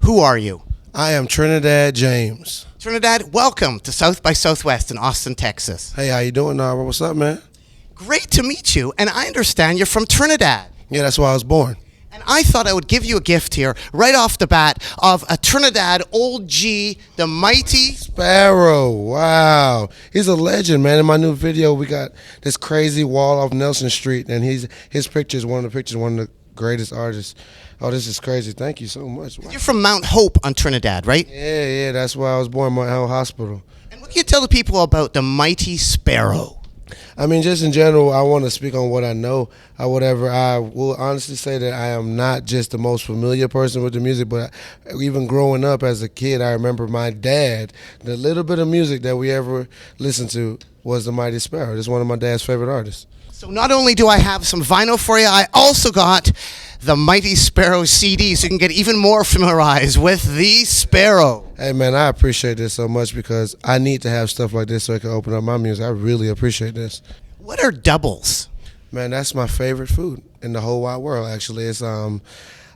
Who are you? I am Trinidad James. Trinidad, welcome to South by Southwest in Austin, Texas. Hey, how you doing, Nardwuar? What's up, man? Great to meet you, and I understand you're from Trinidad. Yeah, that's why I was born. And I thought I would give you a gift here, right off the bat, of a Trinidad Old G, the mighty Sparrow. Wow. He's a legend, man. In my new video, we got this crazy wall off Nelson Street, and his picture is one of the greatest artists. Oh, this is crazy. Thank you so much. Wow. You're from Mount Hope on Trinidad, right? Yeah, that's why I was born, Mount Hope Hospital. And what can you tell the people about the mighty Sparrow? I mean, just in general, I want to speak on what I know or whatever. I will honestly say that I am not just the most familiar person with the music, but even growing up as a kid, I remember my dad, the little bit of music that we ever listened to was the Mighty Sparrow. It's one of my dad's favorite artists. So not only do I have some vinyl for you, I also got the Mighty Sparrow CD, so you can get even more familiarized with the Sparrow. Hey, man, I appreciate this so much because I need to have stuff like this so I can open up my music. I really appreciate this. What are doubles? Man, that's my favorite food in the whole wide world, actually. It's I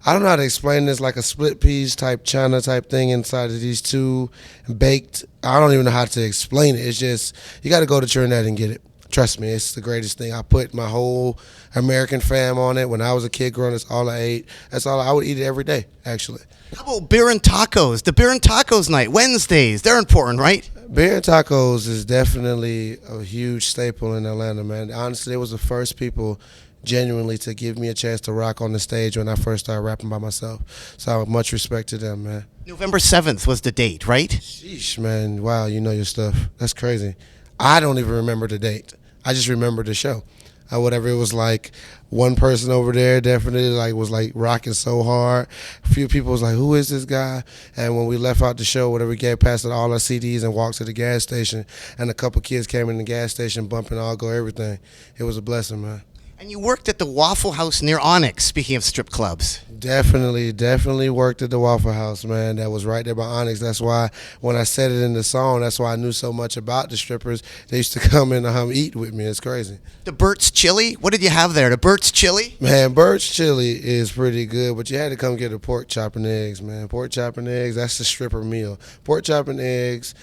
don't know how to explain this, like a split peas type china type thing inside of these two baked. I don't even know how to explain it. It's just, you got to go to Trinidad and get it. Trust me, it's the greatest thing. I put my whole American fam on it. When I was a kid growing, that's all I ate. That's all I would eat it every day, actually. How about beer and tacos? The beer and tacos night, Wednesdays, they're important, right? Beer and tacos is definitely a huge staple in Atlanta, man. Honestly, it was the first people genuinely to give me a chance to rock on the stage when I first started rapping by myself. So I have much respect to them, man. November 7th was the date, right? Sheesh, man. Wow, you know your stuff. That's crazy. I don't even remember the date. I just remember the show. Whatever, it was like one person over there definitely was rocking so hard. A few people was like, who is this guy? And when we left out the show, whatever, we gave past all our CDs and walked to the gas station, and a couple kids came in the gas station bumping All Go Everything. It was a blessing, man. And you worked at the Waffle House near Onyx, speaking of strip clubs. Definitely worked at the Waffle House, man. That was right there by Onyx. That's why when I said it in the song, that's why I knew so much about the strippers. They used to come in and eat with me. It's crazy. The Burt's Chili? What did you have there? The Burt's Chili? Man, Burt's Chili is pretty good, but you had to come get a pork chop and eggs, man. Pork chop and eggs, that's the stripper meal. Pork chop and eggs,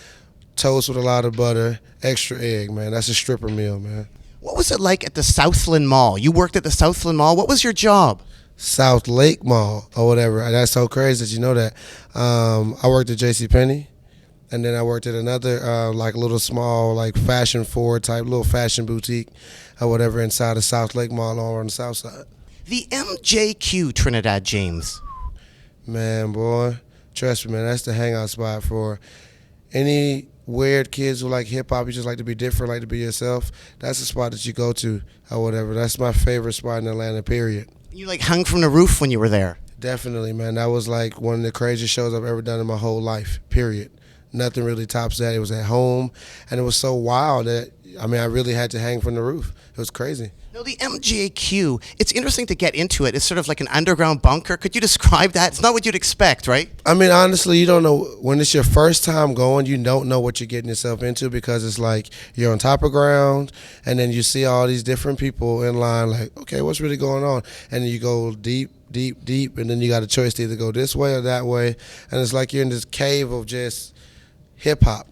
toast with a lot of butter, extra egg, man. That's a stripper meal, man. What was it like at the Southland Mall? You worked at the Southland Mall. What was your job? South Lake Mall or whatever. That's so crazy that you know that. I worked at JCPenney, and then I worked at another little small fashion forward type little fashion boutique or whatever inside of South Lake Mall on the south side. The MJQ Trinidad James. Man, boy, trust me, man, that's the hangout spot for any weird kids who like hip hop. You just like to be different, like to be yourself. That's the spot that you go to or whatever. That's my favorite spot in Atlanta, period. You hung from the roof when you were there? Definitely, man. That was one of the craziest shows I've ever done in my whole life, period. Nothing really tops that. It was at home, and it was so wild that, I really had to hang from the roof. It was crazy. No, the MJQ, it's interesting to get into it. It's sort of like an underground bunker. Could you describe that? It's not what you'd expect, right? Honestly, you don't know. When it's your first time going, you don't know what you're getting yourself into because it's like you're on top of ground, and then you see all these different people in line like, okay, what's really going on? And then you go deep, and then you got a choice to either go this way or that way. And it's like you're in this cave of just hip-hop,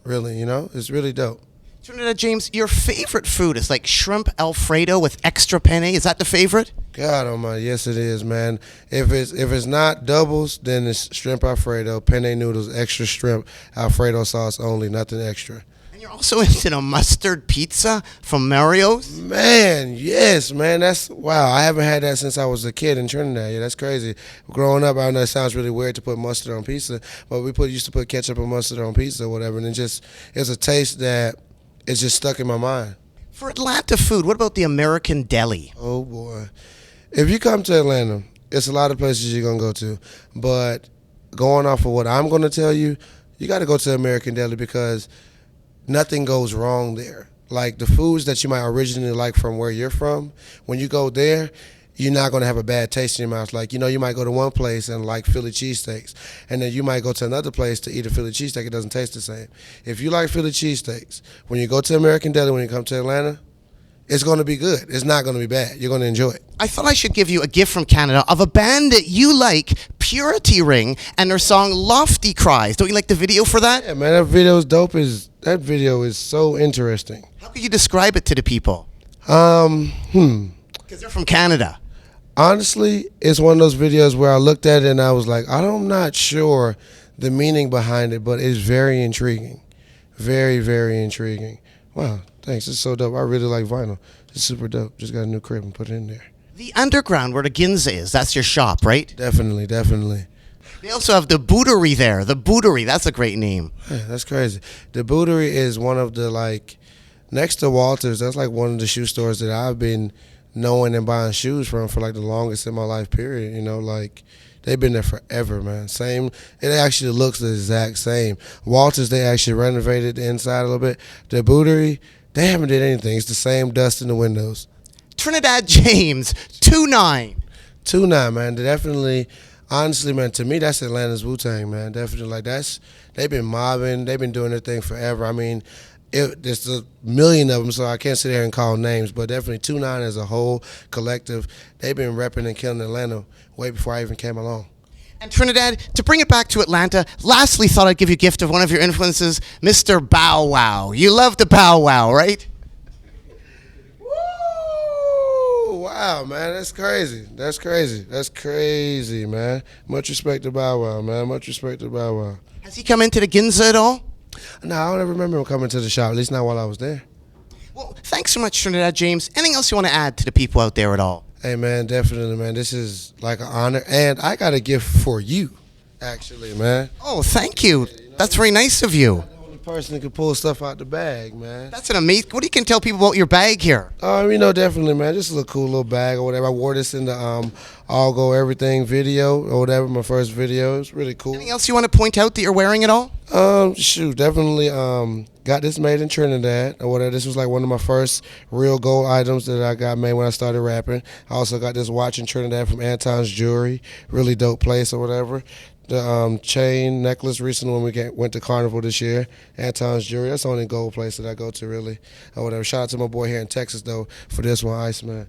really, It's really dope. Trinidad James, your favorite food is like shrimp Alfredo with extra penne. Is that the favorite? God almighty, yes it is, man. If it's not doubles, then it's shrimp Alfredo, penne noodles, extra shrimp, Alfredo sauce only, nothing extra. And you're also into a mustard pizza from Mario's? Man, yes, man. Wow. I haven't had that since I was a kid in Trinidad. Yeah, that's crazy. Growing up, I know it sounds really weird to put mustard on pizza, but we used to put ketchup and mustard on pizza or whatever, and it's a taste that it's just stuck in my mind. For Atlanta food, what about the American Deli? Oh, boy. If you come to Atlanta, it's a lot of places you're going to go to. But going off of what I'm going to tell you, you got to go to American Deli because nothing goes wrong there. Like the foods that you might originally like from where you're from, when you go there, you're not going to have a bad taste in your mouth. Like, you might go to one place and like Philly cheesesteaks, and then you might go to another place to eat a Philly cheesesteak. It doesn't taste the same. If you like Philly cheesesteaks, when you go to American Deli, when you come to Atlanta, it's going to be good. It's not going to be bad. You're going to enjoy it. I thought I should give you a gift from Canada of a band that you like, Purity Ring, and their song Lofty Cries. Don't you like the video for that? Yeah, man, that video is dope. That video is so interesting. How could you describe it to the people? Hmm. Because they're from Canada. Honestly, it's one of those videos where I looked at it and I was like, I'm not sure the meaning behind it, but it's very intriguing. Very, very intriguing. Wow, thanks. It's so dope. I really like vinyl. It's super dope. Just got a new crib and put it in there. The Underground, where the Ginza is, that's your shop, right? Definitely, definitely. They also have the Bootery there. The Bootery, that's a great name. Yeah, that's crazy. The Bootery is one of the, like, next to Walters, that's like one of the shoe stores that I've been knowing and buying shoes from for like the longest in my life period. You know, like, they've been there forever, man. Same, it actually looks the exact same. Walters, they actually renovated the inside a little bit. The Bootery, they haven't did anything. It's the same dust in the windows. Trinidad James, 2-9. 2-9, man. They definitely, honestly, man, to me, that's Atlanta's Wu-Tang, man. Definitely, like, they've been mobbing. They've been doing their thing forever. I mean, there's a million of them, so I can't sit there and call names, but definitely 2-9 as a whole collective, they've been repping and killing Atlanta way before I even came along. And Trinidad, to bring it back to Atlanta, lastly, thought I'd give you a gift of one of your influences, Mr. Bow Wow. You love the Bow Wow, right? Woo! Wow, man, that's crazy. That's crazy. That's crazy, man. Much respect to Bow Wow, man. Much respect to Bow Wow. Has he come into the Ginza at all? No, I don't ever remember him coming to the shop, at least not while I was there. Well, thanks so much, Trinidad James. Anything else you want to add to the people out there at all? Hey, man, definitely, man. This is like an honor. And I got a gift for you, actually, man. Oh, thank you. That's very nice of you. I'm the only person that can pull stuff out the bag, man. That's an amazing. What do you can tell people about your bag here? You know, definitely, man. Just a little cool little bag or whatever. I wore this in the All Go Everything video or whatever, my first video. It's really cool. Anything else you want to point out that you're wearing at all? Shoot, definitely got this made in Trinidad or whatever. This was like one of my first real gold items that I got made when I started rapping. I also got this watch in Trinidad from Anton's Jewelry, really dope place or whatever. The chain necklace recently when we went to Carnival this year, Anton's Jewelry. That's the only gold place that I go to really or whatever. Shout out to my boy here in Texas though for this one, Iceman.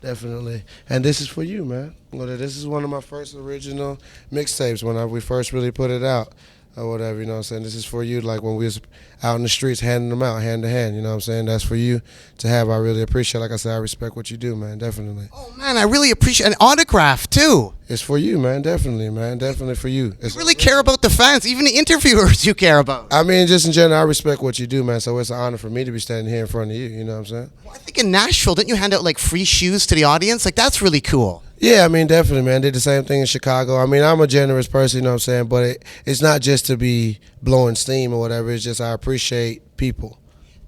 Definitely. And this is for you, man. This is one of my first original mixtapes when we first really put it out. Or whatever, you know what I'm saying? This is for you, like when we was out in the streets handing them out, hand to hand, you know what I'm saying? That's for you to have. I really appreciate, like I said, I respect what you do, man, definitely. Oh, man, I really appreciate an autograph, too. It's for you, man, definitely for you. You really care about the fans, even the interviewers you care about. I mean, just in general, I respect what you do, man, so it's an honor for me to be standing here in front of you, you know what I'm saying? Well, I think in Nashville, didn't you hand out, like, free shoes to the audience? Like, that's really cool. Yeah, I mean, definitely, man. Did the same thing in Chicago. I mean, I'm a generous person, you know what I'm saying? But it's not just to be blowing steam or whatever. It's just I appreciate people.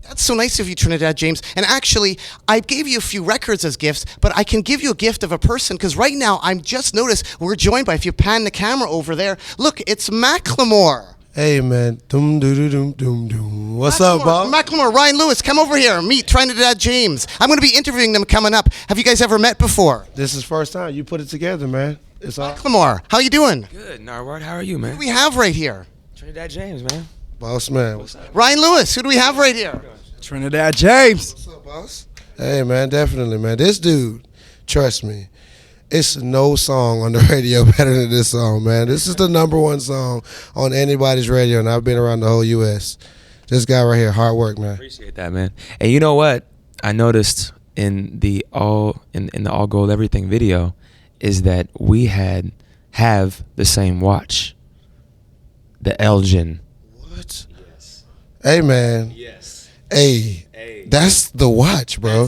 That's so nice of you, Trinidad James. And actually, I gave you a few records as gifts, but I can give you a gift of a person because right now, I'm just noticed we're joined by, if you pan the camera over there, look, it's Macklemore. Hey, man. Doom, doo, doo, doom, doom, doom. What's up, Bob? Macklemore, Ryan Lewis, come over here. Meet Trinidad James. I'm going to be interviewing them coming up. Have you guys ever met before? This is first time. You put it together, man. It's all. Macklemore, how you doing? Good, Nardwuar. How are you, man? Who do we have right here? Trinidad James, man. Boss man. What's up? Ryan Lewis, who do we have right here? Trinidad James. What's up, boss? Hey, man, definitely, man. This dude, trust me, it's no song on the radio better than this song, man. This is the #1 song on anybody's radio, and I've been around the whole U.S. This guy right here, hard work, man. Appreciate that, man. And you know what? I noticed in the All Gold Everything video is that we have the same watch, the Elgin. What? Yes. Hey, man. Yes. Hey. That's the watch, bro.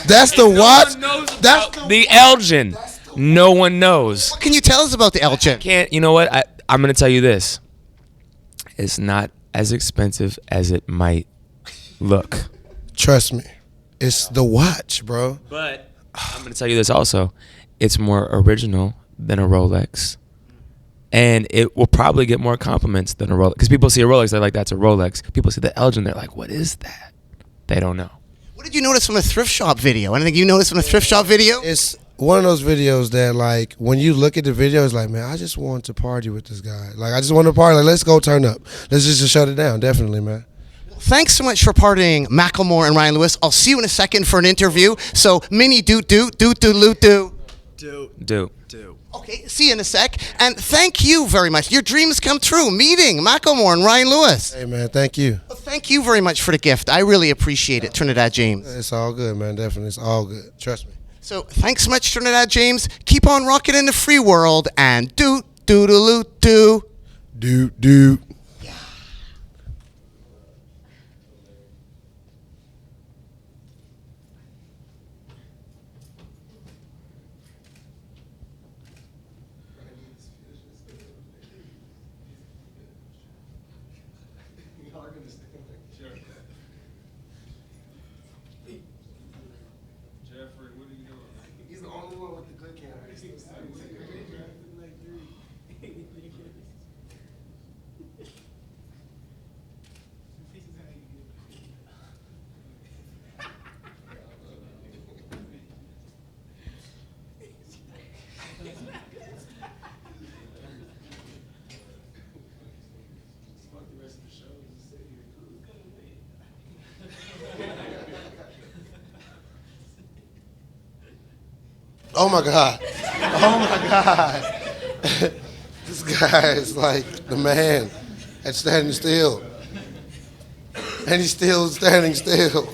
That's the watch. That's the Elgin. No one knows. What can you tell us about the Elgin? You know what? I'm going to tell you this. It's not as expensive as it might look. Trust me. It's the watch, bro. But I'm going to tell you this also. It's more original than a Rolex. And it will probably get more compliments than a Rolex. Because people see a Rolex, they're like, that's a Rolex. People see the Elgin, they're like, what is that? They don't know. What did you notice from a thrift shop video? Anything you noticed from a thrift shop video? It's one of those videos that, like, when you look at the video, it's like, man, I just want to party with this guy. Like, I just want to party. Like, let's go turn up. Let's just shut it down. Definitely, man. thanks so much for partying, Macklemore and Ryan Lewis. I'll see you in a second for an interview. So, mini doot. Do. Okay, see you in a sec. And thank you very much. Your dreams come true. Meeting Macklemore and Ryan Lewis. Hey, man, thank you. Well, thank you very much for the gift. I really appreciate it, Trinidad James. It's all good, man. Definitely. It's all good. Trust me. So, thanks so much, Trinidad James. Keep on rocking in the free world and do. Doot. He's the only one with the good camera. Oh my God. This guy is like the man at standing still. And he's still standing still.